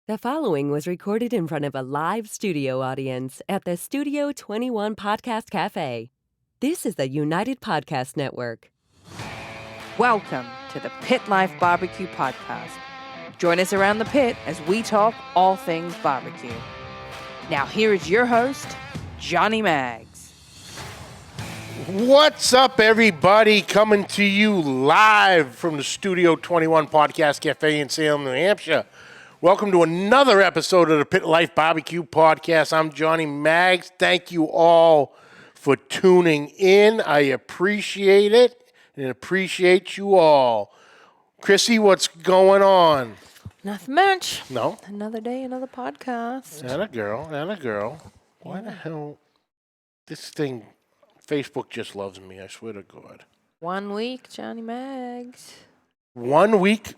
The following was recorded in front of a live studio audience at the Studio 21 Podcast Café. This is the United Podcast Network. Welcome to the Pit Life BBQ podcast. Join us around the pit as we talk all things barbecue. Now here is your host, Johnny Maggs. What's up, everybody? Coming to you live from the Studio 21 Podcast Café in Salem, New Hampshire. Welcome to another episode of the Pit Life BBQ podcast. I'm Johnny Maggs. Thank you all for tuning in. I appreciate it and appreciate you all. Chrissy, what's going on? Nothing much. No? Another day, another podcast. And a girl. Why the hell? This thing, Facebook just loves me, I swear to God. 1 week, Johnny Maggs. 1 week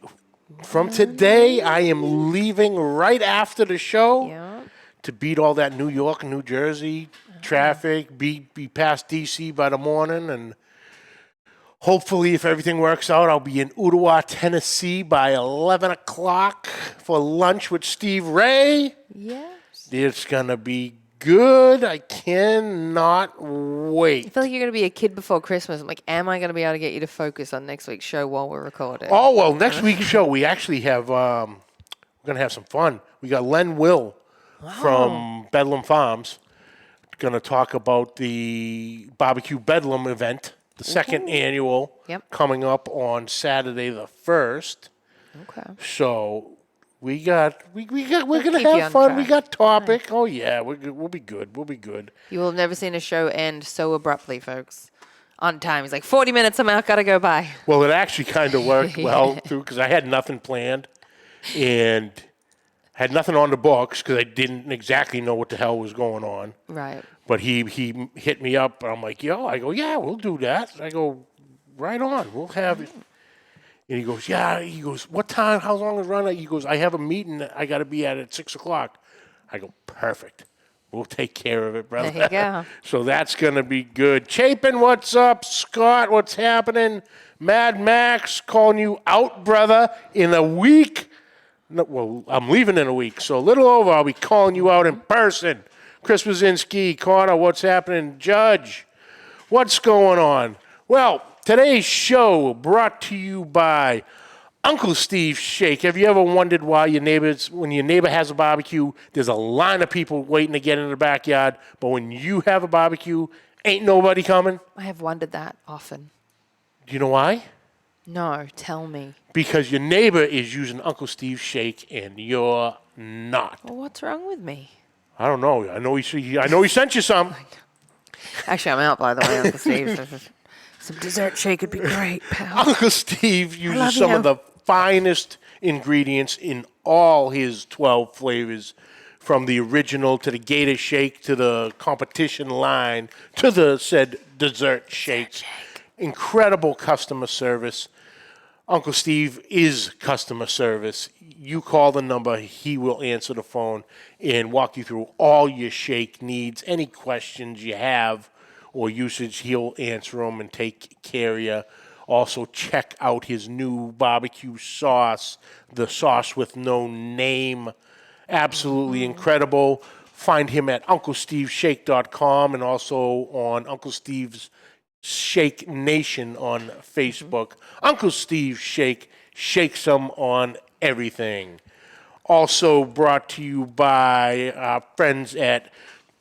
from today, I am leaving right after the show to beat all that New York and New Jersey traffic, be past D.C. by the morning, and hopefully, if everything works out, I'll be in Ottawa, Tennessee by 11 o'clock for lunch with Steve Ray. Yes. It's going to be good. I cannot wait. I feel like you're going to be a kid before Christmas. I'm like, am I going to be able to get you to focus on next week's show while we're recording? Oh, well, next week's show, we actually have, we're going to have some fun. We got Len Will from Bedlam Farms going to talk about the BBQ Bedlam event, the second annual, coming up on Saturday the 1st. Okay. So we're gonna keep you have on fun. track. We got topic. Nice. Oh yeah, we'll be good. We'll be good. You will have never seen a show end so abruptly, folks. On time. He's like, 40 minutes, I'm out, gotta go by. Well, it actually kind of worked well too, because I had nothing planned and had nothing on the books because I didn't exactly know what the hell was going on. Right. But he hit me up, and I'm like, I go, yeah, we'll do that. I go, right on, we'll have it. And he goes, yeah. He goes, what time? How long is running? He goes, I have a meeting I got to be at 6 o'clock. I go, perfect. We'll take care of it, brother. There you go. So that's going to be good. Chapin, what's up? Scott, what's happening? Mad Max, calling you out, brother, in a week. No, well, I'm leaving in a week, so a little over. I'll be calling you out in person. Chris Wazinski, Connor, what's happening? Judge, what's going on? Well, today's show brought to you by Uncle Steve's Shake. Have you ever wondered why when your neighbor has a barbecue, there's a line of people waiting to get in the backyard, but when you have a barbecue, ain't nobody coming? I have wondered that often. Do you know why? No, tell me. Because your neighbor is using Uncle Steve's Shake and you're not. Well, what's wrong with me? I don't know. I know he sent you some. Actually, I'm out, by the way, Uncle Steve. Some dessert shake would be great, pal. Uncle Steve uses some of the finest ingredients in all his 12 flavors, from the original to the Gator Shake to the competition line to the said dessert shake. Incredible customer service. Uncle Steve is customer service. You call the number, he will answer the phone and walk you through all your shake needs. Any questions you have or usage, he'll answer them and take care of you. Also, check out his new barbecue sauce, the sauce with no name. Absolutely incredible. Find him at UncleSteveShake.com and also on Uncle Steve's Shake Nation on Facebook. Uncle Steve Shake, shake some on everything. Also brought to you by our friends at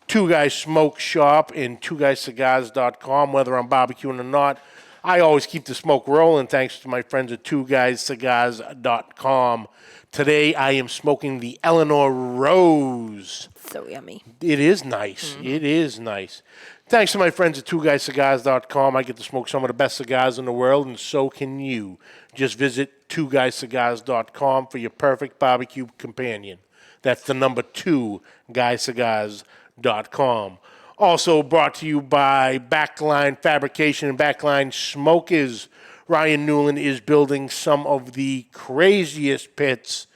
Two Guys Smoke Shop and TwoGuysCigars.com. Whether I'm barbecuing or not, I always keep the smoke rolling thanks to my friends at TwoGuysCigars.com. Today I am smoking the Eleanor Rose. So yummy. It is nice. It is nice. Thanks to my friends at TwoGuysCigars.com. I get to smoke some of the best cigars in the world, and so can you. Just visit TwoGuysCigars.com for your perfect barbecue companion. That's the number 2, GuyCigars.com. Also brought to you by Backline Fabrication and Backline Smokers. Ryan Newland is building some of the craziest pits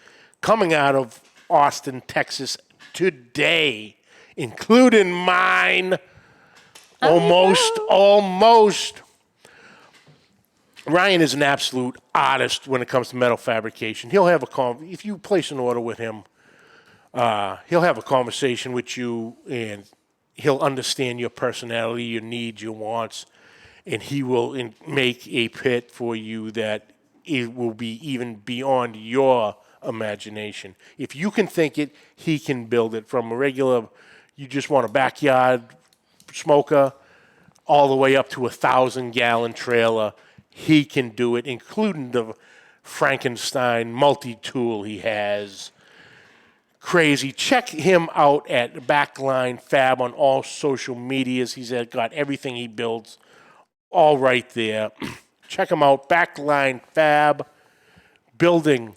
coming out of Austin, Texas today, including mine. Almost. Ryan is an absolute artist when it comes to metal fabrication. He'll have if you place an order with him, He'll have a conversation with you, and he'll understand your personality, your needs, your wants, and he will make a pit for you that it will be even beyond your imagination. If you can think it, he can build it. From a regular, you just want a backyard smoker, all the way up to 1,000-gallon trailer. He can do it, including the Frankenstein multi-tool he has. Crazy. Check him out at Backline Fab on all social medias. He's got everything he builds all right there. Check him out. Backline Fab, building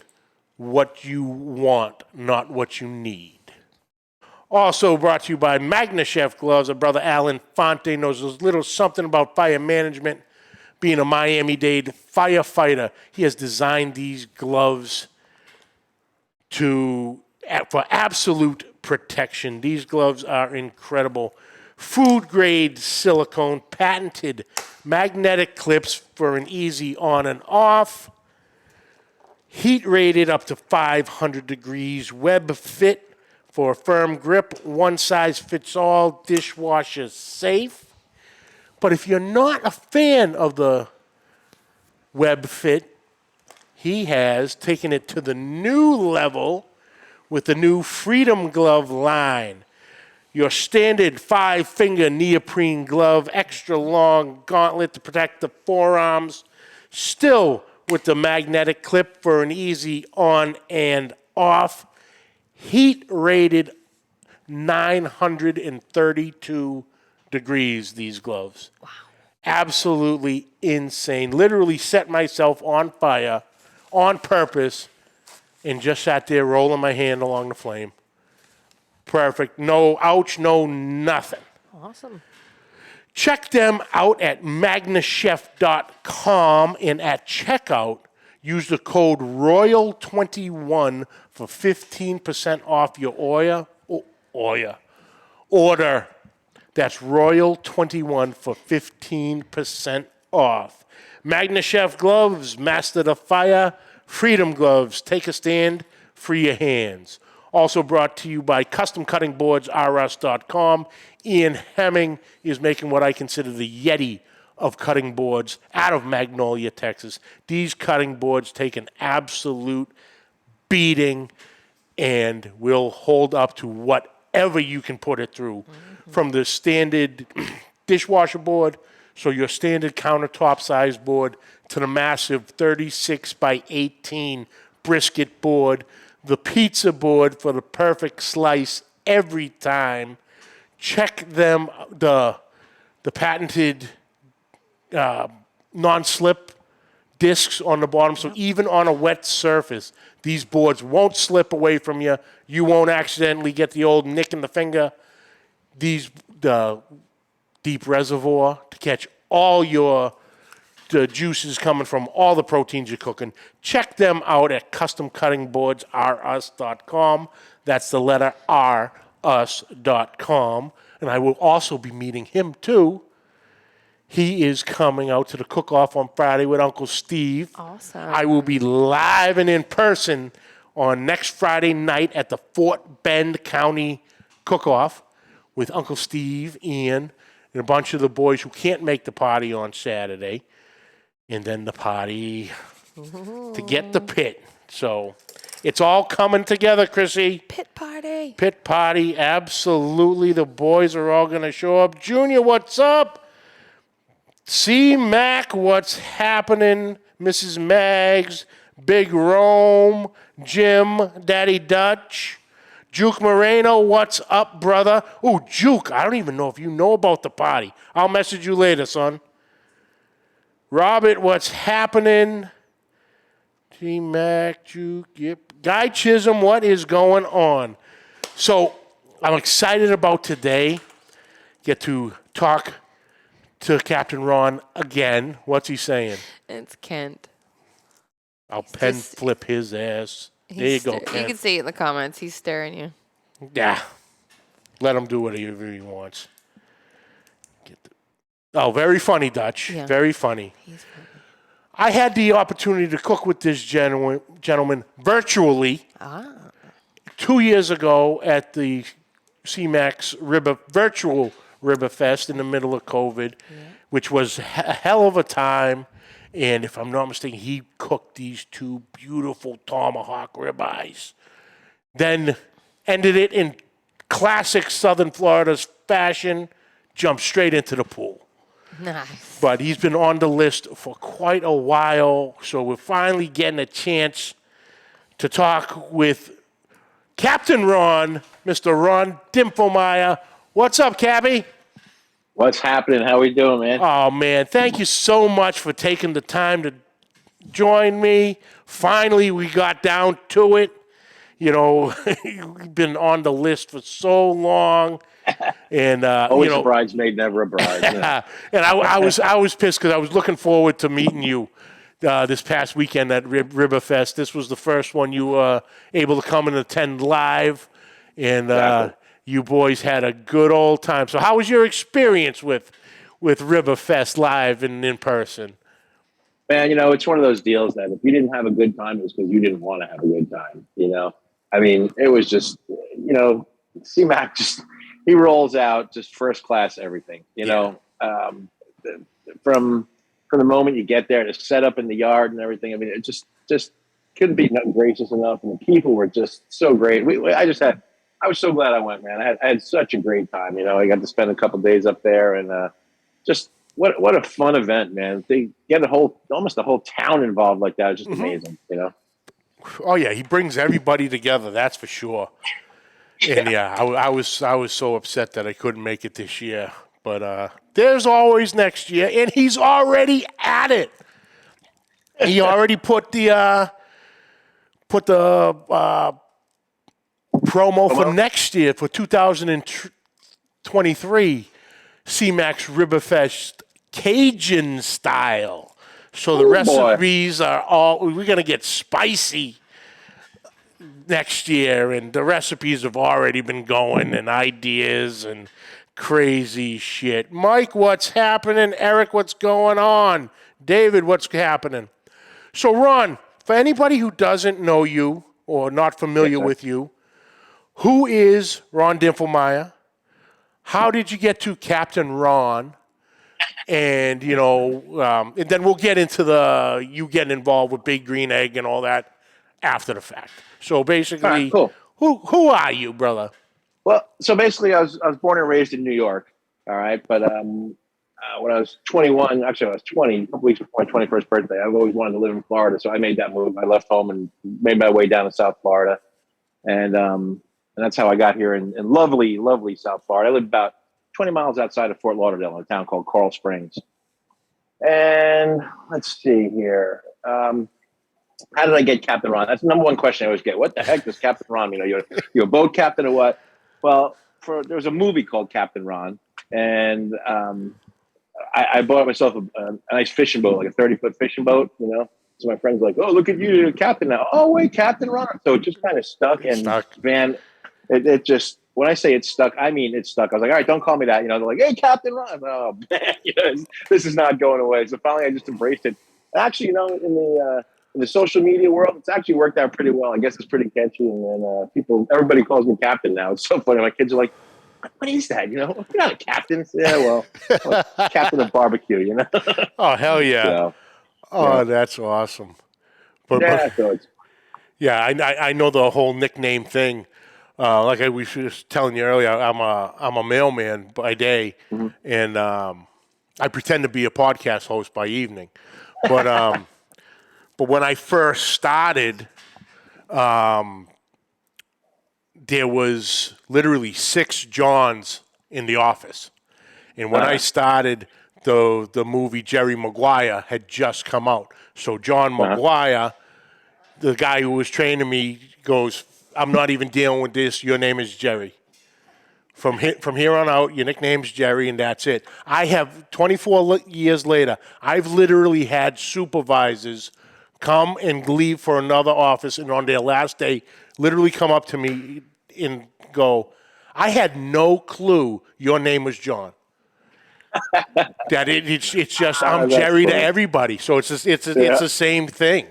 what you want, not what you need. Also brought to you by Magna Chef Gloves. Our brother Alan Fonte knows a little something about fire management. Being a Miami-Dade firefighter, he has designed these gloves for absolute protection. These gloves are incredible. Food-grade silicone, patented magnetic clips for an easy on and off. Heat-rated up to 500 degrees. Web fit for a firm grip. One size fits all. Dishwasher safe. But if you're not a fan of the web fit, he has taken it to the new level with the new Freedom Glove line. Your standard 5-finger neoprene glove, extra long gauntlet to protect the forearms, still with the magnetic clip for an easy on and off. Heat rated 932 degrees, these gloves. Wow. Absolutely insane. Literally set myself on fire on purpose and just sat there rolling my hand along the flame. Perfect. No ouch, no nothing. Awesome. Check them out at magnachef.com, and at checkout, use the code ROYAL21 for 15% off your order. That's Royal21 for 15% off. Magna Chef Gloves, master the fire. Freedom Gloves, take a stand, free your hands. Also brought to you by CustomCuttingBoardsRS.com. Ian Hemming is making what I consider the Yeti of cutting boards out of Magnolia, Texas. These cutting boards take an absolute beating and will hold up to whatever you can put it through. Mm-hmm. From the standard dishwasher board, so your standard countertop size board, to the massive 36 by 18 brisket board, the pizza board for the perfect slice every time. Check them, the patented non-slip discs on the bottom, so even on a wet surface, these boards won't slip away from you. You won't accidentally get the old nick in the finger. The deep reservoir to catch all the juices coming from all the proteins you're cooking. Check them out at CustomCuttingBoardsRS.com. That's the letter R, us.com. And I will also be meeting him, too. He is coming out to the cook-off on Friday with Uncle Steve. Awesome. I will be live and in person on next Friday night at the Fort Bend County cook-off with Uncle Steve, Ian, and a bunch of the boys who can't make the party on Saturday. And then the party to get the pit. So it's all coming together, Chrissy. Pit party. Pit party, absolutely. The boys are all going to show up. Junior, what's up? C-Mac, what's happening? Mrs. Mags, Big Rome, Jim, Daddy Dutch. Juke Moreno, what's up, brother? Oh, Juke, I don't even know if you know about the party. I'll message you later, son. Robert, what's happening? T-Mac, Juke, yep. Guy Chisholm, what is going on? So I'm excited about today. Get to talk to Captain Ron again. What's he saying? It's Kent. I'll flip his ass. There you go, Kent. You can see it in the comments. He's staring you. Yeah. Let him do whatever he wants. Oh, very funny, Dutch. Yeah. Very funny. He's funny. I had the opportunity to cook with this gentleman virtually 2 years ago at the CMAX virtual Ribberfest in the middle of COVID, which was a hell of a time. And if I'm not mistaken, he cooked these 2 beautiful tomahawk ribeyes. Then ended it in classic Southern Florida's fashion, jumped straight into the pool. Nice. But he's been on the list for quite a while, so we're finally getting a chance to talk with Captain Ron, Mr. Ron Dimpflmaier. What's up, Cappy? What's happening? How we doing, man? Oh, man, thank you so much for taking the time to join me. Finally, we got down to it. You know, you've been on the list for so long. And always a bridesmaid, never a bride. Yeah. And I was pissed because I was looking forward to meeting you this past weekend at Ribberfest. This was the first one you were able to come and attend live, and you boys had a good old time. So how was your experience with Ribberfest live and in person? Man, you know, it's one of those deals that if you didn't have a good time, it was because you didn't want to have a good time, you know? I mean, it was just, you know, C-Mac just, he rolls out just first class everything, you know? From the moment you get there to set up in the yard and everything, I mean, it just couldn't be gracious enough. And the people were just so great. I was so glad I went, man. I had such a great time, you know? I got to spend a couple days up there and just, what a fun event, man. They get almost the whole town involved like that. It's just amazing, you know? Oh, yeah. He brings everybody together. That's for sure. And, I was so upset that I couldn't make it this year. But there's always next year. And he's already at it. He already put the promo for next year, for 2023, CMAX Ribberfest Cajun style. So the recipes are we're going to get spicy next year, and the recipes have already been going, and ideas and crazy shit. Mike, what's happening? Eric, what's going on? David, what's happening? So, Ron, for anybody who doesn't know you or not familiar with you, who is Ron Dimpflmaier? How did you get to Captain Ron? And, you know, and then we'll get into you getting involved with Big Green Egg and all that after the fact. So basically, cool. Who are you, brother? Well, so basically I was born and raised in New York. All right. But when I was 21, actually I was 20, a couple weeks before my 21st birthday, I've always wanted to live in Florida. So I made that move. I left home and made my way down to South Florida. And that's how I got here in lovely, lovely South Florida. I lived about 20 miles outside of Fort Lauderdale in a town called Coral Springs. And let's see here. How did I get Captain Ron? That's the number one question I always get. What the heck does Captain Ron mean? You're a boat captain or what? Well, there was a movie called Captain Ron, and I bought myself a nice fishing boat, like a 30-foot fishing boat, you know? So my friend's like, oh, look at you, you're a captain now. Oh, wait, Captain Ron. So it just kind of stuck. And man, it just, when I say it's stuck, I mean it's stuck. I was like, all right, don't call me that. You know, they're like, hey, Captain Ron. Oh, man, you know, this is not going away. So finally I just embraced it. Actually, you know, in the social media world, it's actually worked out pretty well. I guess it's pretty catchy. And then everybody calls me Captain now. It's so funny. My kids are like, what is that? You know, you're not a captain. Yeah, well Captain of barbecue, you know? Oh, hell yeah. So, oh, yeah. That's awesome. But I know the whole nickname thing. Like I was just telling you earlier, I'm a mailman by day, and I pretend to be a podcast host by evening. But but when I first started, there was literally 6 Johns in the office, and when I started, the movie Jerry Maguire had just come out. So John Maguire, the guy who was training me, goes, I'm not even dealing with this. Your name is Jerry. From here on out, your nickname's Jerry, and that's it. I have 24 years later, I've literally had supervisors come and leave for another office, and on their last day, literally come up to me and go, I had no clue your name was John. That it's just I'm Jerry funny to everybody. So it's the same thing.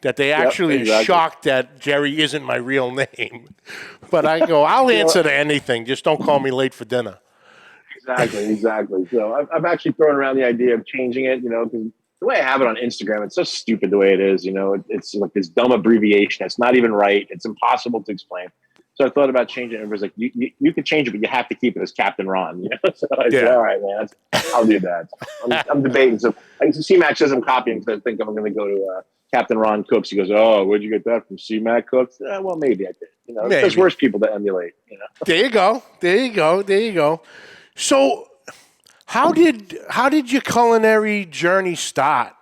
that they actually are shocked that Jerry isn't my real name. But I go, I'll answer to anything. Just don't call me late for dinner. Exactly. So I've actually thrown around the idea of changing it, because the way I have it on Instagram, it's so stupid the way it is. It's like this dumb abbreviation. It's not even right. It's impossible to explain. So I thought about changing it. It was like, you can change it, but you have to keep it as Captain Ron. So I said, all right, man, I'll do that. I'm debating. So C-Mac says I'm copying because I think I'm going to go to Captain Ron Cooks. He goes, oh, where'd you get that from? C-Mac Cooks? Well, maybe I did. There's worse people to emulate. There you go. So how did your culinary journey start?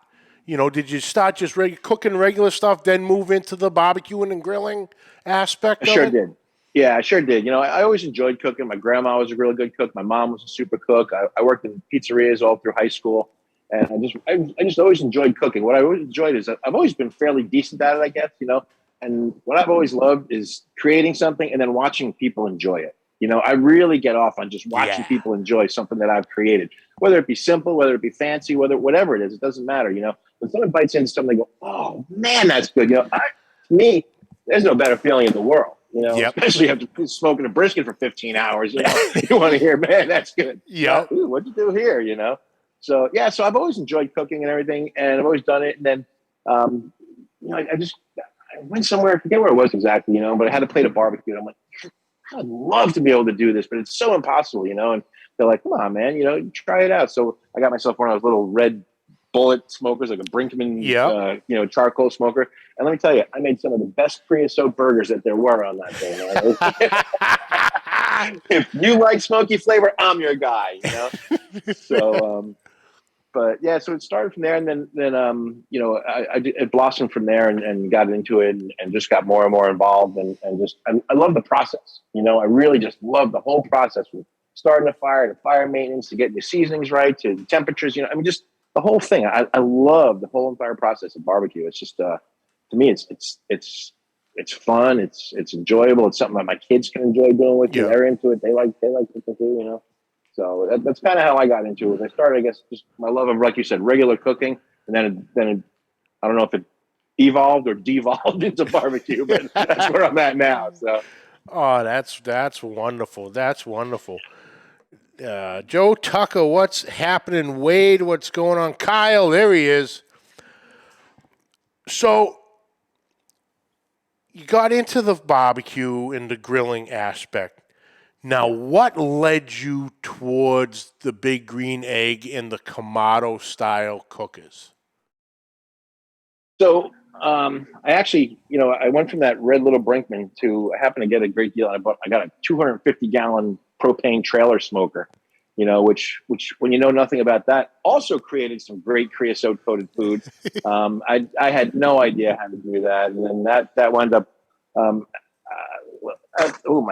Did you start just cooking regular stuff, then move into the barbecuing and grilling aspect of it? Sure did. Yeah, I sure did. I always enjoyed cooking. My grandma was a really good cook. My mom was a super cook. I worked in pizzerias all through high school. And I just always enjoyed cooking. What I always enjoyed is I've always been fairly decent at it, I guess, And what I've always loved is creating something and then watching people enjoy it. I really get off on just watching people enjoy something that I've created, whether it be simple, whether it be fancy, whatever it is, it doesn't matter. When someone bites into something, they go, oh man, that's good. To me, there's no better feeling in the world. Especially after smoking a brisket for 15 hours. You want to hear, man, that's good. Yeah. What'd you do here? So so I've always enjoyed cooking and everything, and I've always done it. And then, I went somewhere, I forget where it was exactly, but I had a plate of barbecue. And I'm like, I would love to be able to do this, but it's so impossible, And they're like, come on, man, try it out. So I got myself one of those little red bullet smokers, like a Brinkman, charcoal smoker. And let me tell you, I made some of the best creosote burgers that there were on that thing. If you like smoky flavor, I'm your guy, So, but yeah, so it started from there, and then it blossomed from there, and got into it, and just got more and more involved, and I love the process. I really just love the whole process from starting a fire to fire maintenance to getting the seasonings right to the temperatures. Just the whole thing. I love the whole entire process of barbecue. It's just to me, it's fun. It's enjoyable. It's something that my kids can enjoy doing with me. They're into it. They like cooking too. So that's kind of how I got into it. I started, I guess, just my love of, like you said, regular cooking, and then I don't know if it evolved or devolved into barbecue, but that's where I'm at now. So, that's wonderful. That's wonderful. Joe Tucker, what's happening? Wade, what's going on? Kyle, there he is. So you got into the barbecue and the grilling aspect. Now, what led you towards the Big Green Egg and the Kamado-style cookers? So I actually, I went from that red little Brinkman to, I happened to get a great deal. I got a 250-gallon propane trailer smoker, which when you know nothing about that, also created some great creosote-coated food. I had no idea how to do that, and then that wound up. My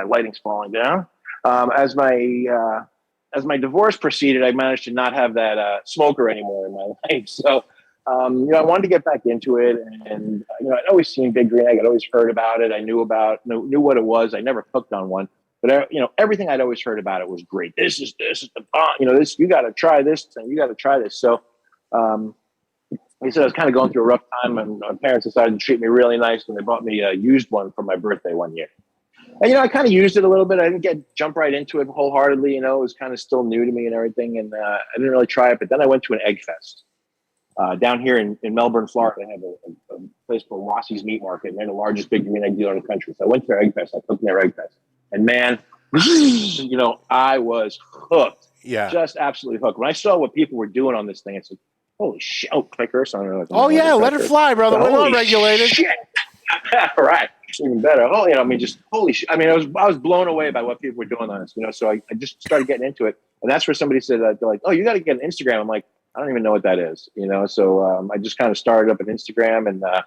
lighting's falling down. As my divorce proceeded, I managed to not have that smoker anymore in my life. So, I wanted to get back into it, and I'd always seen Big Green Egg. I'd always heard about it. I knew what it was. I never cooked on one, but everything I'd always heard about it was great. This is the bomb. This, you got to try this, and you got to try this. So, he said I was kind of going through a rough time, and my parents decided to treat me really nice, and they bought me a used one for my birthday one year. And, I kind of used it a little bit. I didn't jump right into it wholeheartedly. It was kind of still new to me and everything. And I didn't really try it. But then I went to an egg fest down here in Melbourne, Florida. They have a place called Wassey's Meat Market. And they're the largest Big Green Egg dealer in the country. So I went to their egg fest. I cooked in their egg fest. And man, I was hooked. Yeah. Just absolutely hooked. When I saw what people were doing on this thing, I said, holy shit. Oh, clicker. So I don't know. Oh, yeah. Let it fly, brother. We're not regulated. Shit. Right. Even better. Oh, just holy shit. I mean, I was blown away by what people were doing on this, So I just started getting into it. And that's where somebody said, they're like, oh, you got to get an Instagram. I'm like, I don't even know what that is, So I just kind of started up an Instagram, and I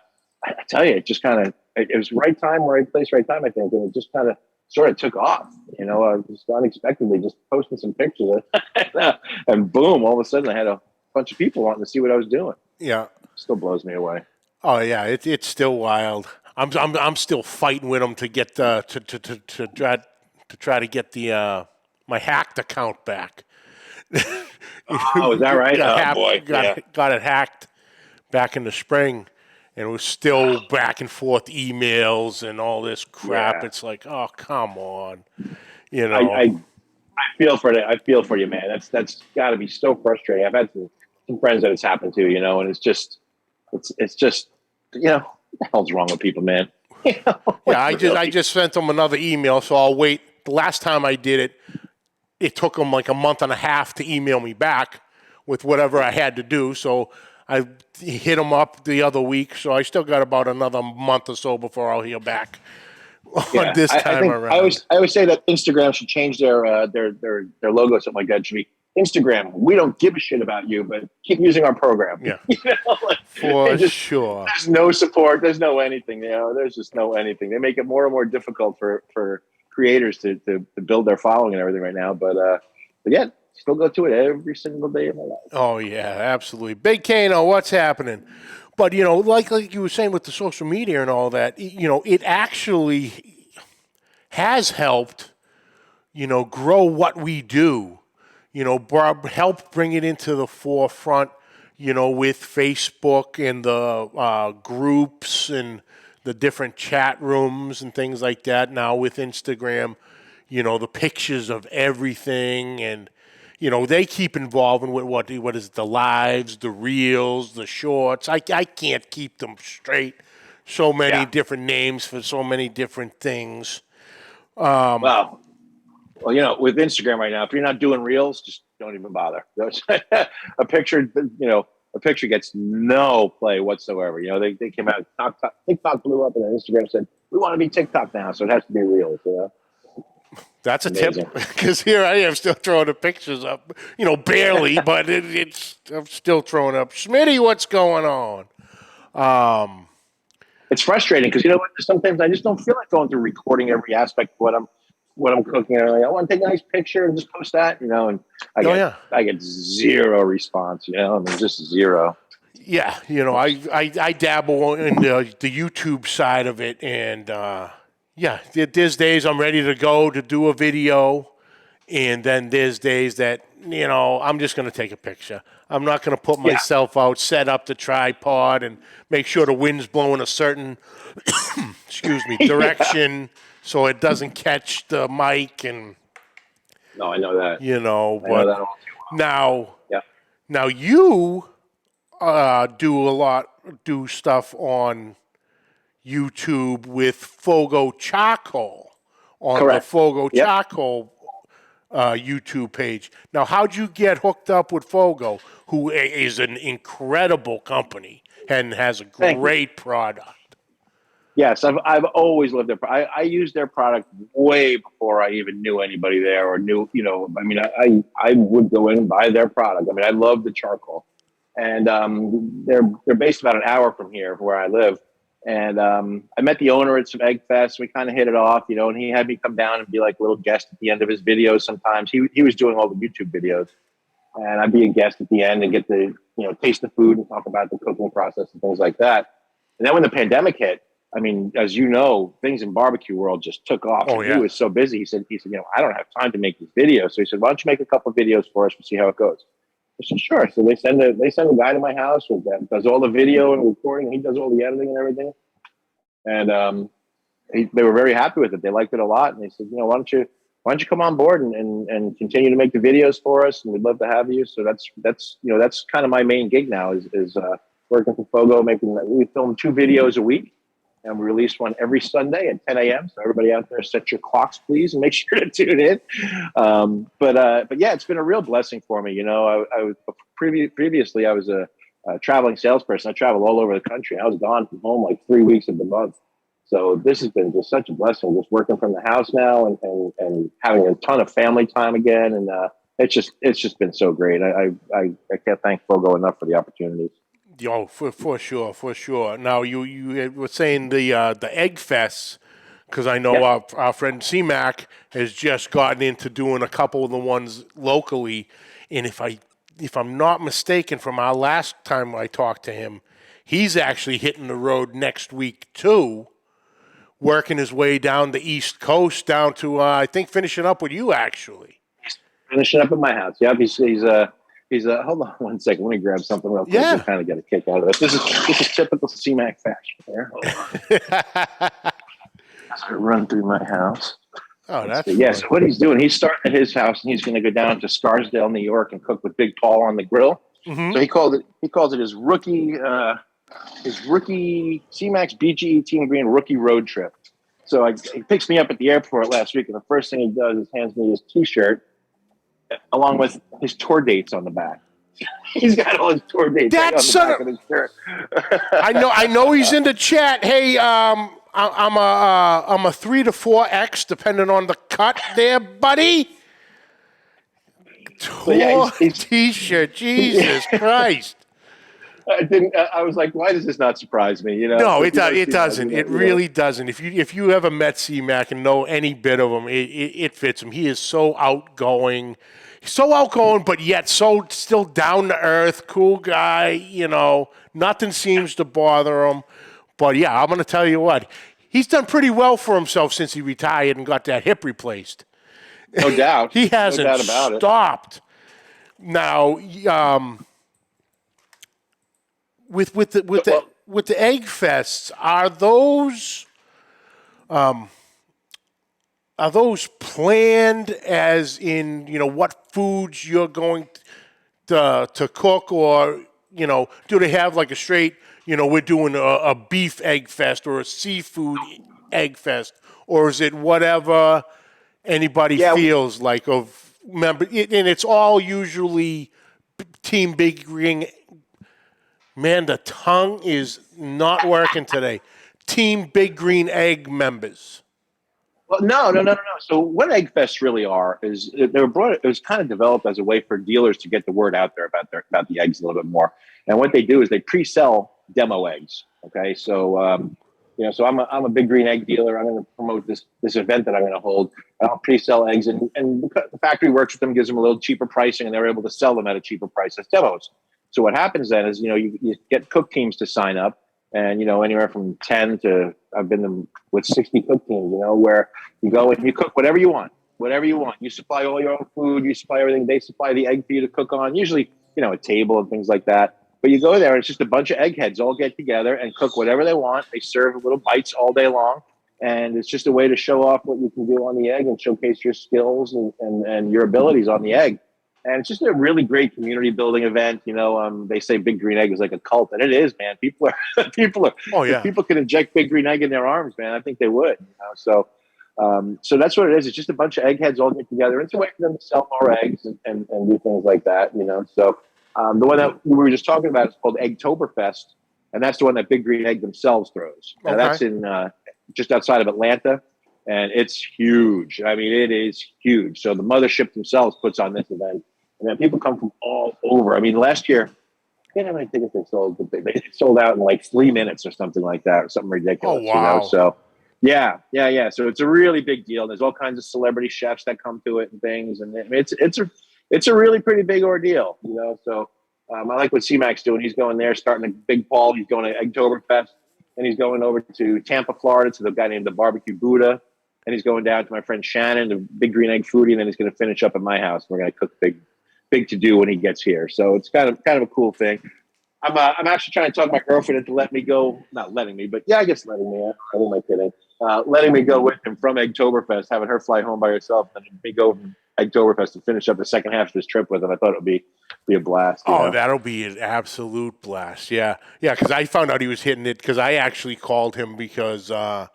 tell you, it just kind of, it was right time, right place, right time, I think. And it just kind of sort of took off, just unexpectedly, just posting some pictures and boom, all of a sudden I had a bunch of people wanting to see what I was doing. Yeah. Still blows me away. Oh yeah, it's still wild. I'm still fighting with them to get to try to get the my hacked account back. Oh, is that right? Boy, got it hacked back in the spring, and it was still back and forth emails and all this crap. Yeah. It's like, oh, come on, you know. I feel for that. I feel for you, man. That's got to be so frustrating. I've had some friends that it's happened to, you know, and it's just, you know, what the hell's wrong with people, man? You know, Yeah, I just sent them another email, so I'll wait. The last time I did it, it took them like a month and a half to email me back with whatever I had to do. So I hit them up the other week, so I still got about another month or so before I'll hear back on this time around. I always say that Instagram should change their logo, something like that. It should be Instagram. We don't give a shit about you, but keep using our program. Yeah, you know, like, for sure. There's no support. There's no anything. You know, there's just no anything. They make it more and more difficult for creators to build their following and everything right now. But yeah, still go to it every single day of my life. Oh yeah, absolutely. Big Kano, what's happening? But you know, like you were saying with the social media and all that, you know, it actually has helped, you know, grow what we do. You know, help bring it into the forefront. You know, with Facebook and the groups and the different chat rooms and things like that. Now with Instagram, you know, the pictures of everything, and you know, they keep involving with what is it, the lives, the reels, the shorts. I can't keep them straight. So many different names for so many different things. Well, you know, with Instagram right now, if you're not doing reels, just don't even bother. A picture, you know, a picture gets no play whatsoever. You know, they came out, TikTok blew up, and then Instagram said, we want to be TikTok now, so it has to be reels, you know? That's a tip, because here I am still throwing the pictures up, you know, barely, but I'm still throwing up. Smitty, what's going on? It's frustrating because, you know what, sometimes I just don't feel like going through recording every aspect of what I'm cooking. And I want to take a nice picture and just post that, you know, and I get zero response, you know, I mean, just zero. Yeah, you know, I dabble in the YouTube side of it, and yeah, there's days I'm ready to go to do a video, and then there's days that, you know, I'm just going to take a picture. I'm not going to put myself out, set up the tripod, and make sure the wind's blowing a certain, direction so it doesn't catch the mic. And no, I know that. You know, I know that all too well. Now you do stuff on YouTube with Fogo Charcoal on Correct. the Fogo Charcoal YouTube page. Now, how'd you get hooked up with Fogo, who is an incredible company and has a great product? Yes, I've always loved their product. I used their product way before I even knew anybody there or knew, you know, I mean, I would go in and buy their product. I mean, I love the charcoal. And they're based about an hour from here where I live. And I met the owner at some Egg Fest. We kind of hit it off, you know, and he had me come down and be like a little guest at the end of his videos sometimes. He was doing all the YouTube videos. And I'd be a guest at the end and get to, you know, taste the food and talk about the cooking process and things like that. And then when the pandemic hit, I mean, as you know, things in barbecue world just took off. Oh, yeah. He was so busy. He said, you know, I don't have time to make these videos. So he said, why don't you make a couple of videos for us and see how it goes? I said, sure. So they send a guy to my house that does all the video and recording. And he does all the editing and everything. And they were very happy with it. They liked it a lot. And they said, you know, why don't you come on board and continue to make the videos for us? And we'd love to have you. So that's you know, that's kind of my main gig now is working for Fogo, we film 2 videos a week. And we release one every Sunday at 10 a.m. So everybody out there, set your clocks, please, and make sure to tune in. But yeah, it's been a real blessing for me. You know, I was previously I was a traveling salesperson. I traveled all over the country. I was gone from home like 3 weeks of the month. So this has been just such a blessing, just working from the house now and having a ton of family time again. And it's just been so great. I can't thank Fogo enough for the opportunities. Oh, for sure. Now you were saying the Egg Fest, because I know our friend C-Mac has just gotten into doing a couple of the ones locally, and if I'm not mistaken, from our last time I talked to him, he's actually hitting the road next week too, working his way down the East Coast down to I think finishing up with you actually. Finishing up at my house. Yep, he's Hold on one second. Let me grab something real quick. Yeah. To kind of get a kick out of this. This is typical CMAC fashion here. Hold on. As I run through my house. Oh, that's yes. So what he's doing, he's starting at his house, and he's going to go down to Scarsdale, New York, and cook with Big Paul on the grill. Mm-hmm. So he calls it his rookie CMAX BGE Team Green rookie road trip. So he picks me up at the airport last week, and the first thing he does is hands me his T-shirt along with his tour dates on the back. He's got all his tour dates on the back of his shirt. I know he's in the chat. Hey, I'm a 3 to 4X depending on the cut there, buddy. Tour T-shirt, Jesus Christ. I was like, why does this not surprise me? You know? No, it doesn't. It really doesn't. If you ever met C-Mac and know any bit of him, it fits him. He is so outgoing. But yet so still down to earth, cool guy. You know, nothing seems to bother him. But yeah, I'm going to tell you what, he's done pretty well for himself since he retired and got that hip replaced. No doubt. He hasn't no doubt about stopped. Now, with the egg fests, are those planned as in, you know, what foods you're going to cook, or, you know, do they have like a straight, you know, we're doing a beef egg fest or a seafood egg fest, or is it whatever anybody feels like and it's all usually Team Big Green. Man, the tongue is not working today. Team Big Green Egg members. Well, no. So what egg fests really are is it was kind of developed as a way for dealers to get the word out there about the eggs a little bit more. And what they do is they pre-sell demo eggs. Okay, so so I'm a Big Green egg dealer. I'm going to promote this event that I'm going to hold. I'll pre-sell eggs, and the factory works with them, gives them a little cheaper pricing, and they're able to sell them at a cheaper price as demos. So what happens then is, you get cook teams to sign up, and, anywhere from 10 to, I've been with 60 cook teams, where you go and you cook whatever you want. You supply all your own food, you supply everything. They supply the egg for you to cook on, usually, a table and things like that. But you go there, and it's just a bunch of eggheads all get together and cook whatever they want. They serve little bites all day long. And it's just a way to show off what you can do on the egg and showcase your skills and your abilities on the egg. And it's just a really great community building event. They say Big Green Egg is like a cult, and it is, man. People are. Oh yeah. If people could inject Big Green Egg in their arms, man, I think they would. So that's what it is. It's just a bunch of eggheads all get together. It's a way for them to sell more eggs and do things like that. So the one that we were just talking about is called Eggtoberfest, and that's the one that Big Green Egg themselves throws. Okay. And that's in just outside of Atlanta. And it's huge. I mean, it is huge. So the mothership themselves puts on this event. And then people come from all over. I mean, last year, I can't have any tickets they sold, but they sold out in like 3 minutes or something like that, or something ridiculous. Oh, wow. So, yeah. So it's a really big deal. There's all kinds of celebrity chefs that come to it and things. And it's a really pretty big ordeal, So I like what C-Mac's doing. He's going there, starting at Big Paul. He's going to Eggtoberfest. And he's going over to Tampa, Florida, to the guy named the Barbecue Buddha. And he's going down to my friend Shannon, the Big Green Egg foodie. And then he's going to finish up at my house. We're going to cook big to do when he gets here. So it's kind of a cool thing. I'm actually trying to talk my girlfriend into letting me go. Not letting me, but yeah, I guess letting me. I don't like kidding. Letting me go with him from Eggtoberfest, having her fly home by herself, and then me go from Eggtoberfest to finish up the second half of this trip with him. I thought it would be a blast. Oh, that'll be an absolute blast. Yeah. Because I found out he was hitting it because I actually called him because I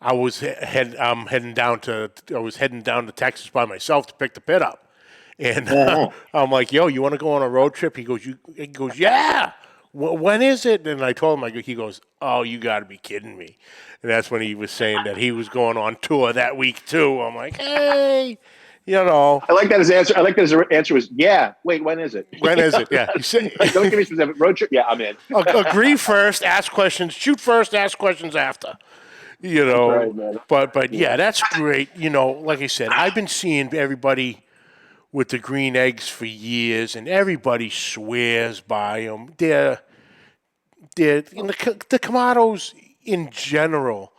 was heading down to Texas by myself to pick the pit up. And I'm like, yo, you want to go on a road trip? He goes, yeah. When is it? And I told him, he goes, oh, you got to be kidding me. And that's when he was saying that he was going on tour that week too. I'm like, hey, I like that his answer. I like that his answer was, yeah. Wait, when is it? When is it? Yeah. Don't give me specific. Road trip? Yeah, I'm in. Agree first, ask questions. Shoot first, ask questions after. Right, man. But yeah, that's great. Like I said, I've been seeing everybody with the green eggs for years, and everybody swears by them. They're the Kamados in general.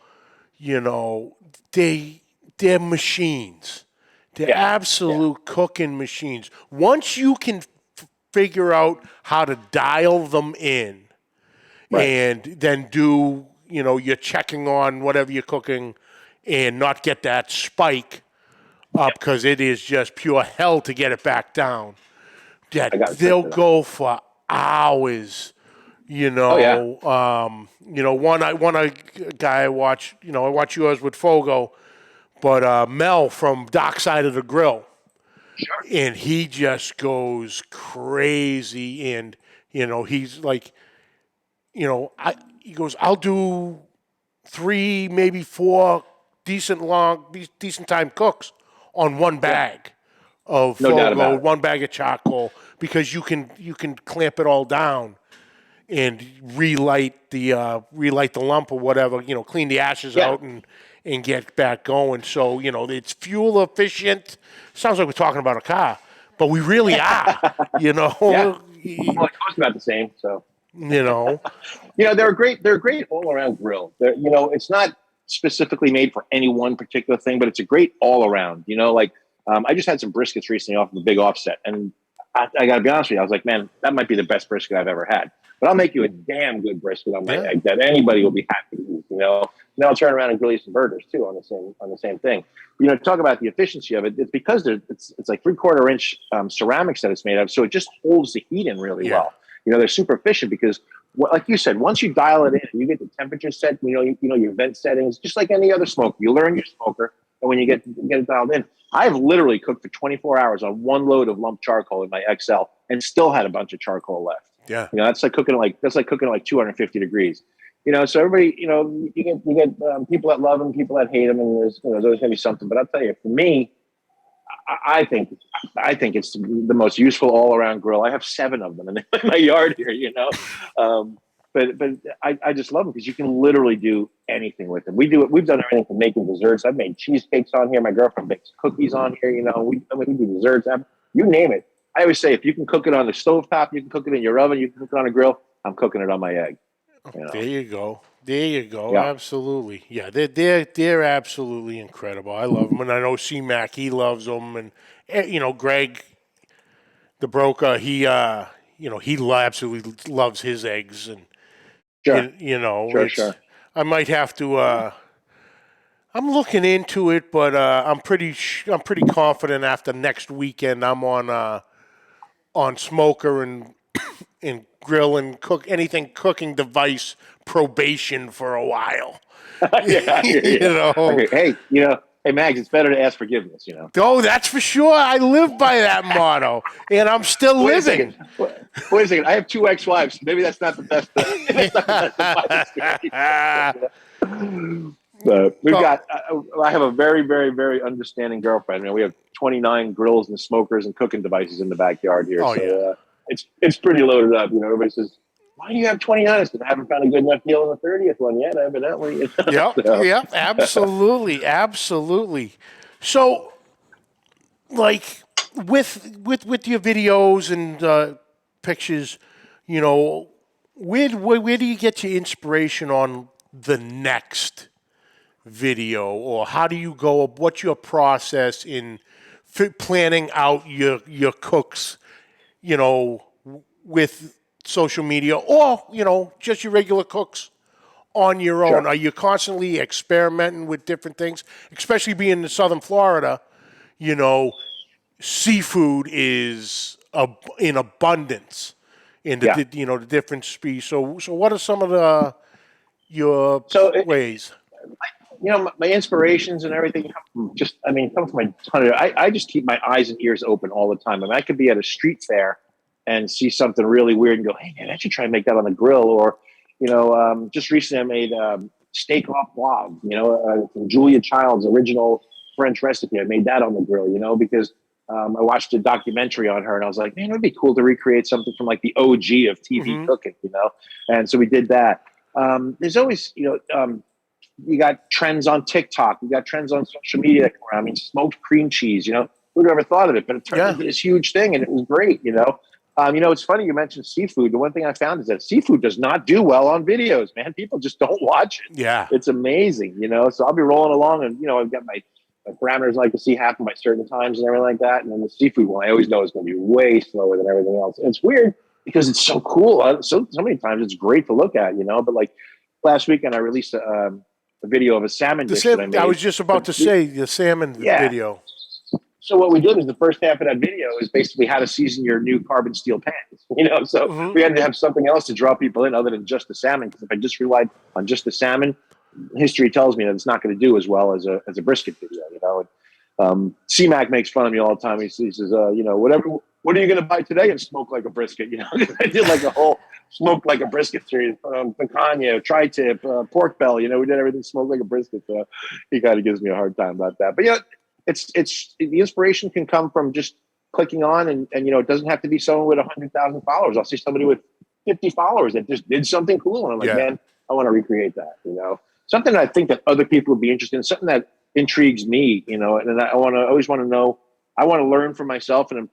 They're machines. They're absolute cooking machines. Once you can figure out how to dial them in, and then do, you're checking on whatever you're cooking and not get that spike up, because it is just pure hell to get it back down. That they'll go for hours. One guy I watch, I watch yours with Fogo, but Mel from Dark Side of the Grill. Sure. And he just goes crazy, and he's like, he goes, I'll do 3, maybe 4 decent time cooks on one bag of Fogo, one bag of charcoal, because you can clamp it all down and relight the lump or whatever, clean the ashes out and get back going. So, it's fuel efficient. Sounds like we're talking about a car, but we really are, Yeah. Well, it costs about the same, so. They're a great all-around grill. It's not specifically made for any one particular thing, but it's a great all-around. I just had some briskets recently off of a big offset, and I got to be honest with you, I was like, man, that might be the best brisket I've ever had. But I'll make you a damn good brisket on my egg that anybody will be happy to eat. Now I'll turn around and grill you some burgers too on the same thing. Talk about the efficiency of it. It's because it's like 3/4 inch ceramics that it's made of, so it just holds the heat in really well. They're super efficient because, like you said, once you dial it in, you get the temperature set. Your vent settings, just like any other smoker. You learn your smoker, and when you get it dialed in, I've literally cooked for 24 hours on one load of lump charcoal in my XL, and still had a bunch of charcoal left. Yeah, that's like cooking at 250 degrees. So everybody, you get people that love them, people that hate them, and there's always gonna be something. But I'll tell you, for me, I think it's the most useful all around grill. I have 7 of them in my yard here. But I just love them because you can literally do anything with them. We've done everything from making desserts. I've made cheesecakes on here. My girlfriend makes cookies on here. We do desserts. You name it. I always say, if you can cook it on the stovetop, you can cook it in your oven, you can cook it on a grill, I'm cooking it on my egg. There you go. Yeah. Absolutely. Yeah, they're absolutely incredible. I love them, and I know C-Mac, he loves them, and Greg, the broker, he absolutely loves his eggs, and Sure. I might have to. I'm looking into it, but I'm pretty confident after next weekend I'm on smoker and grill and cook anything cooking device probation for a while. Yeah. Okay. Hey, Mags, it's better to ask forgiveness. Oh, that's for sure. I live by that motto, and I'm still living. Wait a second. I have 2 ex-wives. Maybe that's not the best. I have a very, very, very understanding girlfriend. We have 29 grills and smokers and cooking devices in the backyard here. It's pretty loaded up. Everybody says, why do you have 29? I said, I haven't found a good enough deal on the 30th one yet, evidently. Yep, absolutely. So, like, with your videos and pictures, where do you get your inspiration on the next video, or how do you go? What's your process in planning out your cooks? With social media, or just your regular cooks on your own. Sure. Are you constantly experimenting with different things, especially being in southern Florida? Seafood is in abundance in the different species. So what are some of your ways? My inspirations and everything come from a ton of. I just keep my eyes and ears open all the time. I could be at a street fair and see something really weird and go, hey man, I should try and make that on the grill. Or, just recently I made steak off log, from Julia Child's original French recipe. I made that on the grill, because I watched a documentary on her and I was like, man, it would be cool to recreate something from like the OG of TV cooking, And so we did that. There's always, you got trends on TikTok. You got trends on social media that come around. Smoked cream cheese, who'd have ever thought of it? But it turned into this huge thing and it was great, It's funny you mentioned seafood. The one thing I found is that seafood does not do well on videos, man. People just don't watch it. Yeah. It's amazing, So I'll be rolling along and, I've got my parameters I like to see happen by certain times and everything like that. And then the seafood one, I always know is going to be way slower than everything else. And it's weird because it's so cool. So many times it's great to look at, But like last weekend, I released a video of a salmon dish that I made. I was just about to say the salmon video. So what we did is the first half of that video is basically how to season your new carbon steel pans. So we had to have something else to draw people in other than just the salmon. Because if I just relied on just the salmon, history tells me that it's not going to do as well as a brisket video. C-Mac makes fun of me all the time. He says, what are you going to buy today and smoke like a brisket? I did like a whole smoke like a brisket series, picanha, tri-tip, pork belly. We did everything smoked like a brisket. So he kind of gives me a hard time about that. But it's the inspiration can come from just clicking on and it doesn't have to be someone with 100,000 followers. I'll see somebody with 50 followers that just did something cool. And I'm like, man, I want to recreate that, something that I think that other people would be interested in, something that intrigues me, and I always want to know, I want to learn from myself and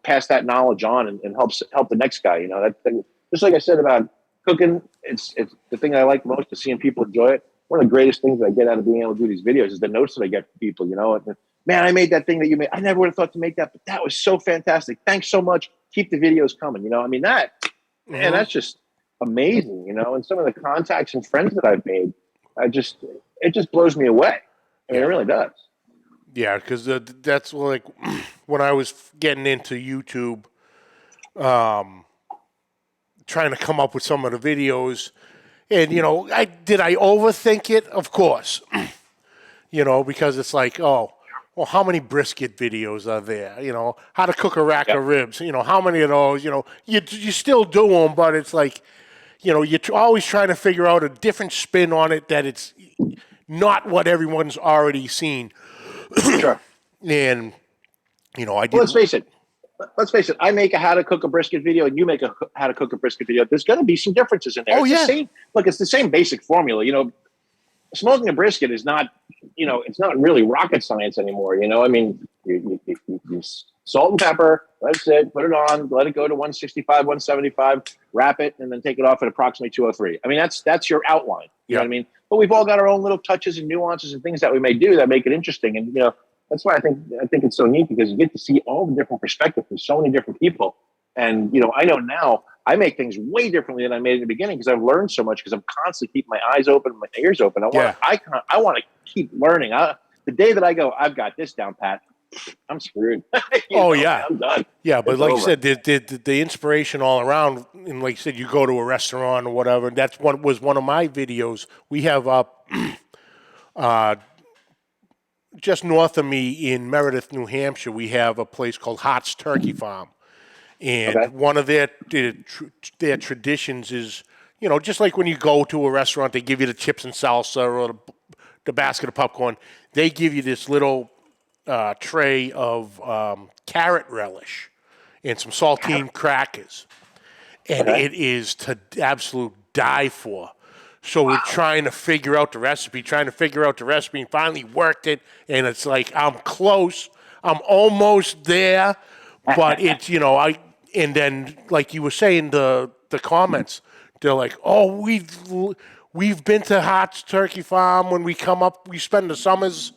pass that knowledge on and help the next guy, that thing, just like I said about cooking, it's the thing I like most is seeing people enjoy it. One of the greatest things that I get out of being able to do these videos is the notes that I get from people, and, man, I made that thing that you made. I never would have thought to make that, but that was so fantastic. Thanks so much. Keep the videos coming. Man, that's just amazing, and some of the contacts and friends that I've made, it just blows me away. It really does. Yeah, because that's like when I was getting into YouTube, trying to come up with some of the videos. And, did I overthink it? Of course. Because it's like, oh, well, how many brisket videos are there? How to cook a rack of ribs. How many of those? You still do them, but it's like, you're always trying to figure out a different spin on it that it's not what everyone's already seen. Sure. And, I did. Well, let's face it. I make a how to cook a brisket video, and you make a how to cook a brisket video. There's going to be some differences in there. Oh, It's the same basic formula. Smoking a brisket is not, it's not really rocket science anymore. You salt and pepper, let it sit, put it on, let it go to 165, 175, wrap it, and then take it off at approximately 203. That's your outline. You know what I mean? But we've all got our own little touches and nuances and things that we may do that make it interesting. And, that's why I think it's so neat, because you get to see all the different perspectives from so many different people. And, I know now I make things way differently than I made in the beginning because I've learned so much, because I'm constantly keeping my eyes open, my ears open. I want to keep learning. The day that I go, I've got this down pat, I'm screwed. I'm done. Yeah, but it's like over. you said, the inspiration all around, and like you said, you go to a restaurant or whatever, and that's was one of my videos. We have up just north of me in Meredith, New Hampshire, we have a place called Hart's Turkey Farm. And one of their traditions is, just like when you go to a restaurant, they give you the chips and salsa or the basket of popcorn. They give you this little tray of carrot relish and some saltine crackers. And it is to absolute die for. So we're trying to figure out the recipe, and finally worked it. And it's like, I'm close. I'm almost there. But it's, and then like you were saying, the comments, they're like, oh, we've been to Hart's Turkey Farm. When we come up, we spend the summers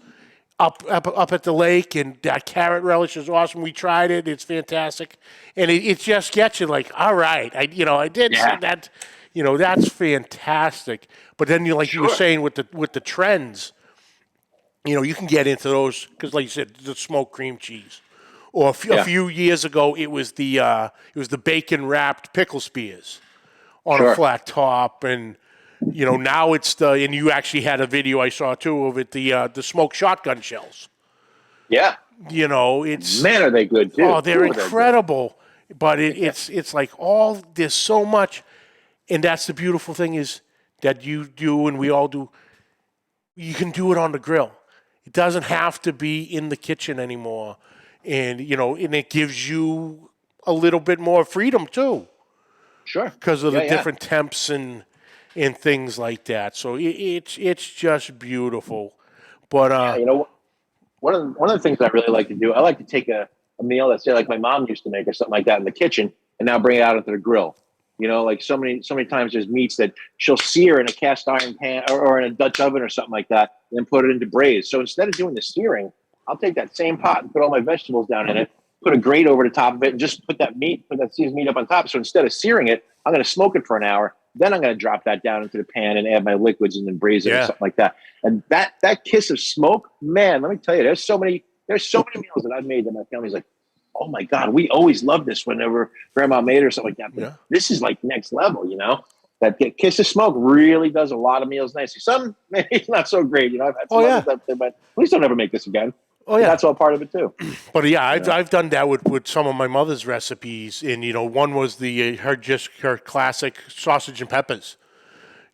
up at the lake, and that carrot relish is awesome. We tried it. It's fantastic. And it just gets you like, all right, I did see that. That's fantastic. But then you were saying with the trends, you can get into those because, like you said, the smoked cream cheese. Or a few years ago, it was the bacon wrapped pickle spears on a flat top, and now it's and you actually had a video I saw too of it, the smoked shotgun shells. Yeah. It's, man, are they good too? Oh, they're incredible. But it's like there's so much. And that's the beautiful thing is that you do and we all do. You can do it on the grill. It doesn't have to be in the kitchen anymore. And, and it gives you a little bit more freedom too. Sure. Because of the different temps and things like that. So it's just beautiful. But, one of the things I really like to do, I like to take a meal that, say, like my mom used to make or something like that in the kitchen and now bring it out into the grill. You know, like so many times there's meats that she'll sear in a cast iron pan or in a Dutch oven or something like that, and then put it into braise. So instead of doing the searing, I'll take that same pot and put all my vegetables down in it, put a grate over the top of it, and just put that seasoned meat up on top. So instead of searing it, I'm going to smoke it for an hour. Then I'm going to drop that down into the pan and add my liquids and then braise it or something like that. And that kiss of smoke, man, let me tell you, there's so many meals that I've made that my family's like, oh my God, we always loved this whenever grandma made it or something like that. But this is like next level, you know? That kiss of smoke really does a lot of meals nicely. Some, maybe it's not so great, you know? I've had some others out there, but please don't ever make this again. Oh, yeah. That's all part of it, too. But, yeah, I've done that with some of my mother's recipes. And, you know, one was her classic sausage and peppers.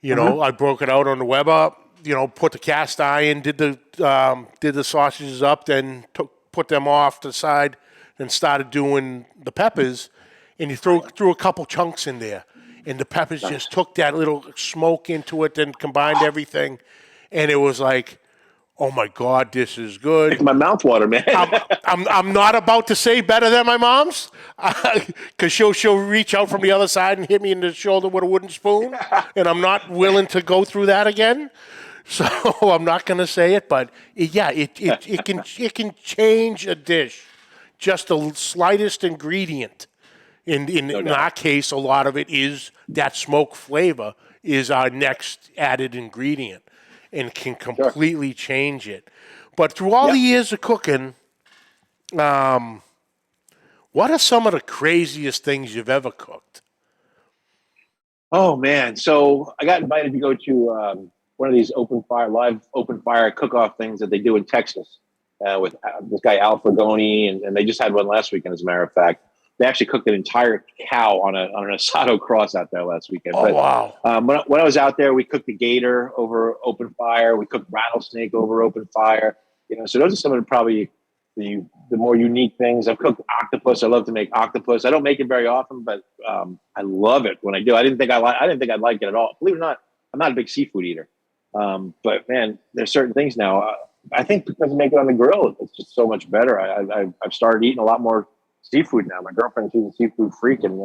You know, I broke it out on the Weber, you know, put the cast iron, did the sausages up, then put them off to the side, and started doing the peppers, and you threw a couple chunks in there, and the peppers just took that little smoke into it, then combined everything, and it was like, oh my God, this is good. It's my mouth water, man. I'm not about to say better than my mom's, because she'll reach out from the other side and hit me in the shoulder with a wooden spoon, and I'm not willing to go through that again. So I'm not going to say it, but it can change a dish. Just the slightest ingredient. In our case, a lot of it is that smoke flavor is our next added ingredient and can completely change it. But through all the years of cooking, what are some of the craziest things you've ever cooked? Oh, man. So I got invited to go to one of these live open fire cook-off things that they do in Texas. With this guy Al Fragoni, and they just had one last weekend. As a matter of fact, they actually cooked an entire cow on an asado cross out there last weekend. Oh, wow! When I was out there, we cooked the gator over open fire. We cooked rattlesnake over open fire. You know, so those are some of the more unique things. I've cooked octopus. I love to make octopus. I don't make it very often, but I love it when I do. I didn't think I'd like it at all. Believe it or not, I'm not a big seafood eater. But man, there's certain things now. I think because I make it on the grill, it's just so much better. I've started eating a lot more seafood now. My girlfriend, she's a seafood freak, and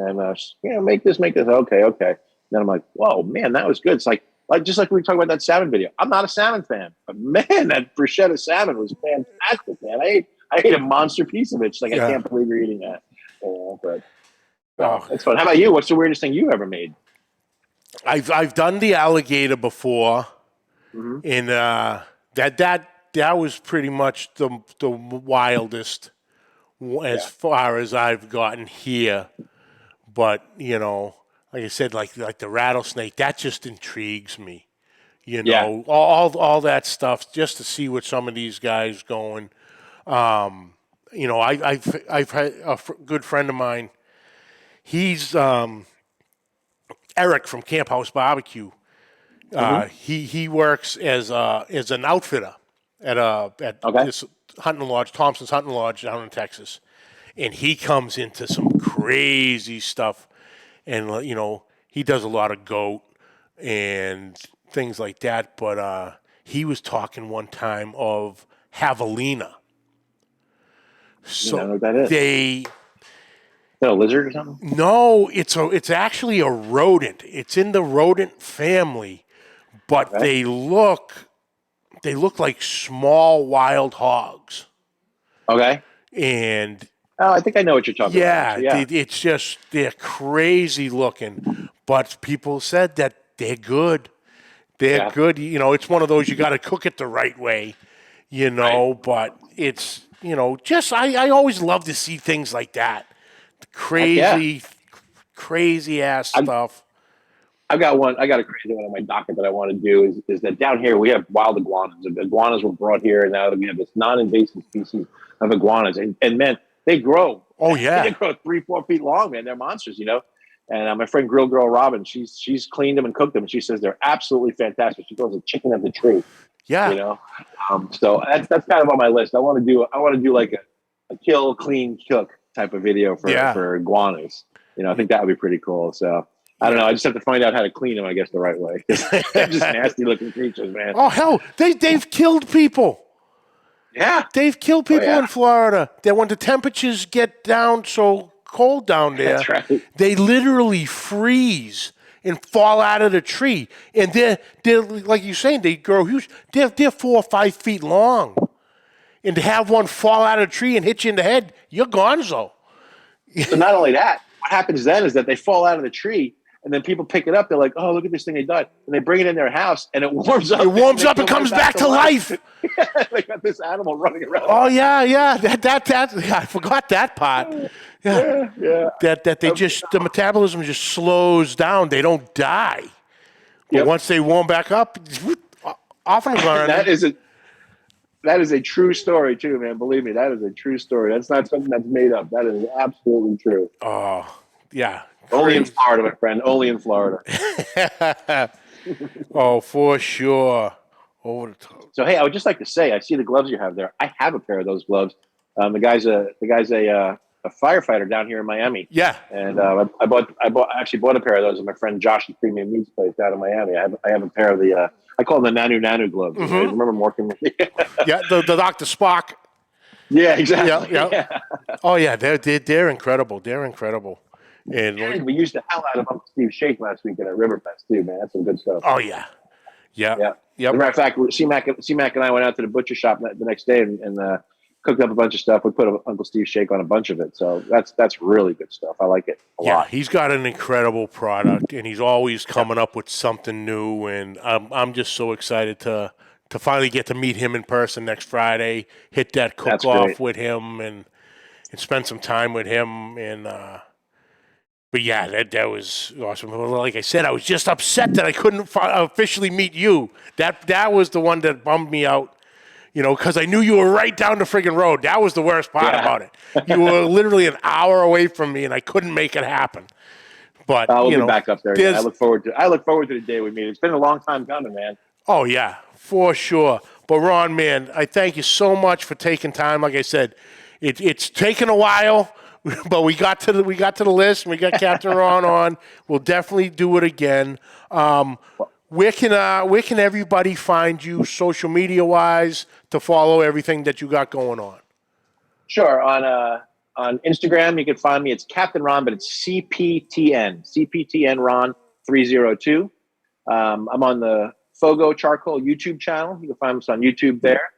make this. Okay. Then I'm like, whoa, man, that was good. It's like just like we were talking about that salmon video. I'm not a salmon fan, but man, that bruschetta salmon was fantastic, man. I ate a monster piece of it. It's like, I can't believe you're eating that. It's fun. How about you? What's the weirdest thing you ever made? I've done the alligator before, and that was pretty much the wildest as far as I've gotten here. But, you know, like I said, like the rattlesnake, that just intrigues me. You know, all that stuff, just to see what some of these guys going. You know, I've had a good friend of mine. He's Eric from Camp House BBQ. He works as an outfitter at this hunting lodge, Thompson's Hunting Lodge down in Texas, and he comes into some crazy stuff, and you know, he does a lot of goat and things like that. But he was talking one time of javelina. So I don't know what that is. Is that a lizard or something? No, it's actually a rodent. It's in the rodent family, but they look like small wild hogs. Okay. And I think I know what you're talking about. Yeah, it's just they're crazy looking, but people said that they're good. They're good. You know, it's one of those you got to cook it the right way. You know, but it's just I always love to see things like that. Crazy ass stuff. I got a crazy one on my docket that I want to do is that down here we have wild iguanas. Iguanas were brought here, and now we have this non-invasive species of iguanas. And man, they grow. Oh, yeah. They grow 3-4 feet long, man. They're monsters, you know. And my friend Grill Girl Robin, she's cleaned them and cooked them, and she says they're absolutely fantastic. She calls it chicken of the tree. Yeah. You know. So that's kind of on my list. I want to do like a kill, clean, cook type of video for iguanas. You know, I think that would be pretty cool. So I don't know. I just have to find out how to clean them, I guess, the right way. They're just nasty looking creatures, man. Oh, hell. They've killed people. Yeah. They've killed people in Florida. That when the temperatures get down so cold down there. That's right. They literally freeze and fall out of the tree. And they're like you're saying, they grow huge. They're 4 or 5 feet long. And to have one fall out of the tree and hit you in the head, you're gonzo. So not only that, what happens then is that they fall out of the tree, and then people pick it up. They're like, "Oh, look at this thing they died," and they bring it in their house, and it warms up. It warms up and comes back to life. They got this animal running around. Oh yeah. That I forgot that part. Yeah. That they just the metabolism just slows down. They don't die. But once they warm back up, off and running. That is a true story too, man. Believe me, that is a true story. That's not something that's made up. That is absolutely true. Oh yeah. Only in Florida, my friend. Only in Florida. Oh, for sure. Over the top. So hey, I would just like to say, I see the gloves you have there. I have a pair of those gloves. The guy's a firefighter down here in Miami. Yeah. And I actually bought a pair of those at my friend Josh's Premium Meats place down in Miami. I have a pair of the I call them the Nanu gloves. Mm-hmm. I remember them working with Yeah, the Dr. Spock. Yeah, exactly. Yeah. Oh yeah, they're incredible. They're incredible. And we used the hell out of Uncle Steve's Shake last weekend at Ribberfest too, man. That's some good stuff. Oh yeah. As a matter of fact, C-Mac and I went out to the butcher shop the next day and cooked up a bunch of stuff. We put Uncle Steve's Shake on a bunch of it. So that's really good stuff. I like it a lot. He's got an incredible product, and he's always coming up with something new. And I'm just so excited to finally get to meet him in person next Friday, hit that cook-off with him, and spend some time with him. And but yeah, that was awesome. Like I said, I was just upset that I couldn't officially meet you. That was the one that bummed me out. Because I knew you were right down the friggin' road. That was the worst part about it. You were literally an hour away from me, and I couldn't make it happen. But we'll be back up there. I look forward to the day we meet. It's been a long time coming, man. Oh yeah, for sure. But Ron, man, I thank you so much for taking time. Like I said, it's taken a while, but we got to the list. And we got Captain Ron on. We'll definitely do it again. Where can everybody find you social media wise to follow everything that you got going on? Sure. On Instagram, you can find me. It's Captain Ron, but it's CPTN Ron 302. I'm on the Fogo Charcoal YouTube channel. You can find us on YouTube there.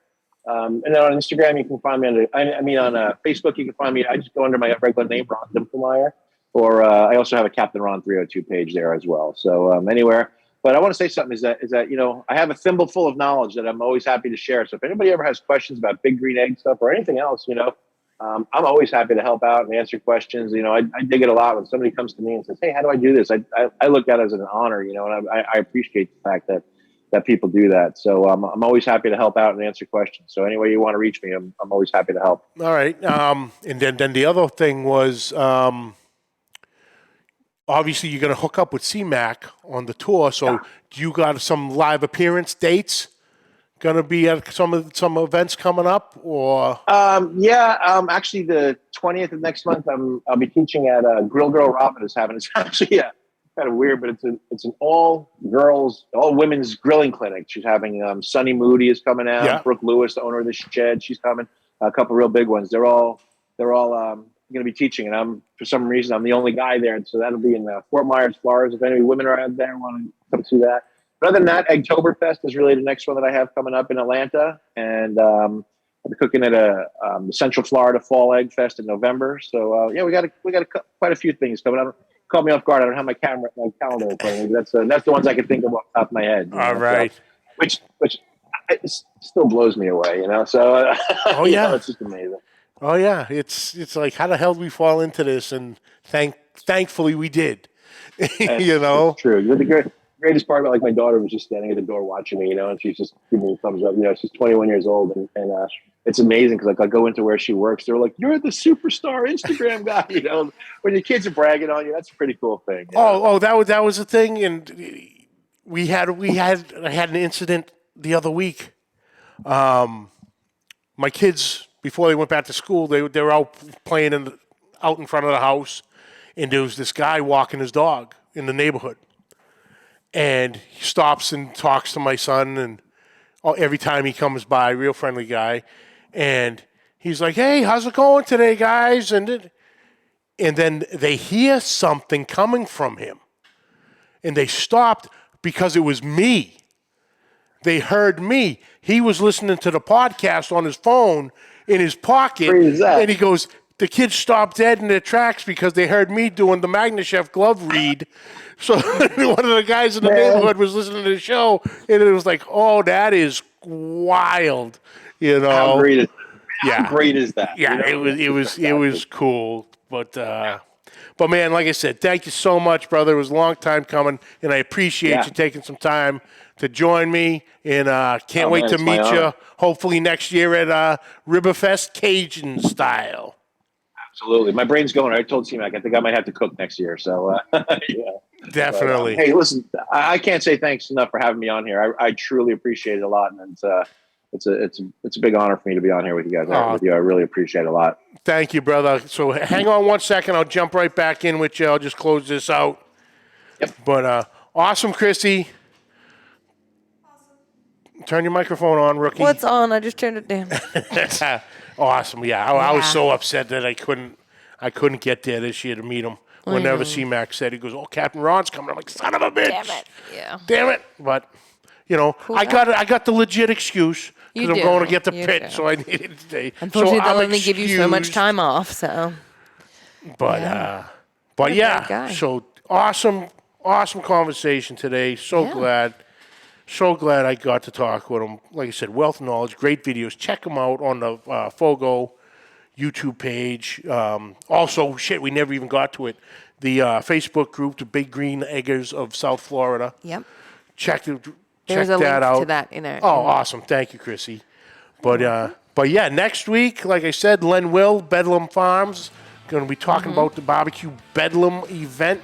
And then on Instagram, you can find me on Facebook. You can find me. I just go under my regular name, Ron Dimpflmaier, or I also have a Captain Ron 302 page there as well. So anywhere. But I want to say something is that I have a thimble full of knowledge that I'm always happy to share. So if anybody ever has questions about big green egg stuff or anything else, I'm always happy to help out and answer questions. I dig it a lot when somebody comes to me and says, "Hey, how do I do this?" I look at it as an honor, and I appreciate the fact that people do that. So I'm always happy to help out and answer questions. So any way you want to reach me, I'm always happy to help. All right. And then the other thing was. Obviously, you're going to hook up with C-Mac on the tour. So, do you got some live appearance dates? Going to be at some events coming up, or? Actually, the 20th of next month, I'll be teaching at Grill Girl Robin is having. It's actually kind of weird, but it's an all women's grilling clinic. She's having Sunny Moody is coming out. Yeah. Brooke Lewis, the owner of the shed, she's coming. A couple real big ones. They're all going to be teaching, and for some reason I'm the only guy there, and so that'll be in Fort Myers, Florida. If any women are out there and want to come see that. But other than that, Eggtoberfest is really the next one that I have coming up in Atlanta, and I'll be cooking at the Central Florida Fall Egg Fest in November. So we got quite a few things coming up. Caught me off guard. I don't have my calendar in front of me. That's the ones I can think of off the top of my head. All right, so, which it still blows me away. So it's just amazing. Oh yeah, it's like, how the hell did we fall into this? And thankfully we did. It's true. The greatest part about my daughter was just standing at the door watching me, and she's just giving me a thumbs up. She's 21 years old, and it's amazing because I go into where she works, they're like, "You're the superstar Instagram guy." When your kids are bragging on you, that's a pretty cool thing. That was a thing, and I had an incident the other week. My kids, before they went back to school, they were out playing out in front of the house, and there was this guy walking his dog in the neighborhood. And he stops and talks to my son, and every time he comes by, real friendly guy. And he's like, "Hey, how's it going today, guys?" And And then they hear something coming from him. And they stopped because it was me. They heard me. He was listening to the podcast on his phone in his pocket. And he goes, the kids stopped dead in their tracks because they heard me doing the Magna Chef glove read. So one of the guys in the neighborhood was listening to the show, and it was like, oh, that is wild. You know, how great is that? Yeah, you know? it was cool. But man, like I said, thank you so much, brother. It was a long time coming, and I appreciate you taking some time to join me. And can't wait to meet you. Hopefully next year at Ribberfest Cajun style. Absolutely, my brain's going. I told C-Mac I think I might have to cook next year. So yeah. Definitely. But, hey, listen, I can't say thanks enough for having me on here. I truly appreciate it a lot, and it's a big honor for me to be on here with you guys. I really appreciate it a lot. Thank you, brother. So hang on 1 second. I'll jump right back in with you. I'll just close this out. Yep. But awesome, Chrissy. Awesome. Turn your microphone on, rookie. What's on? I just turned it down. Awesome. Yeah, I was so upset that I couldn't get there this year to meet him. Whenever C-Mac said, he goes, oh, Captain Ron's coming. I'm like, son of a bitch. Damn it. Yeah. Damn it. But, you know, cool, I got the legit excuse because I'm going to get the pit, so I needed to stay. Unfortunately, they'll only give you so much time off, so. But yeah, so awesome conversation today. So glad I got to talk with him. Like I said, wealth of knowledge, great videos. Check them out on the Fogo YouTube page. Also, we never even got to it. The Facebook group, the Big Green Eggers of South Florida. Yep. Check There's that a out. link to that in it. Oh, awesome. Thank you, Chrissy. But yeah, next week, like I said, Len Will, Bedlam Farms, going to be talking about the BBQ Bedlam event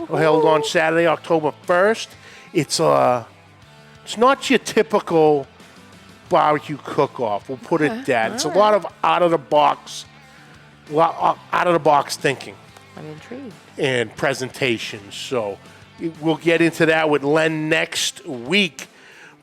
held on Saturday, October 1st. It's not your typical barbecue cook-off. We'll put it that. It's a lot of out of the box thinking. I'm intrigued. And presentations. So we'll get into that with Len next week.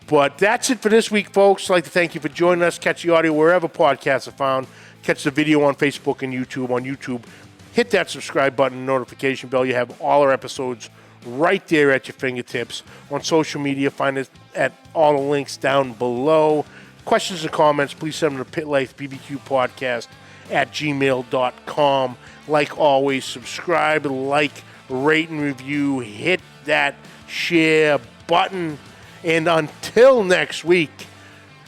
But that's it for this week, folks. I'd like to thank you for joining us. Catch the audio wherever podcasts are found. Catch the video on Facebook and YouTube. On YouTube, hit that subscribe button, notification bell. You have all our episodes right there at your fingertips. On social media, find us at all the links down below. Questions and comments, please send them to Pit Life BBQ Podcast at gmail.com. Like always, subscribe, like, rate, and review. Hit that share button. And until next week,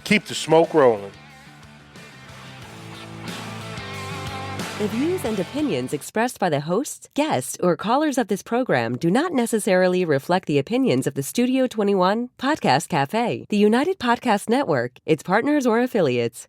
keep the smoke rolling. The views and opinions expressed by the hosts, guests, or callers of this program do not necessarily reflect the opinions of the Studio 21 Podcast Café, the United Podcast Network, its partners, or affiliates.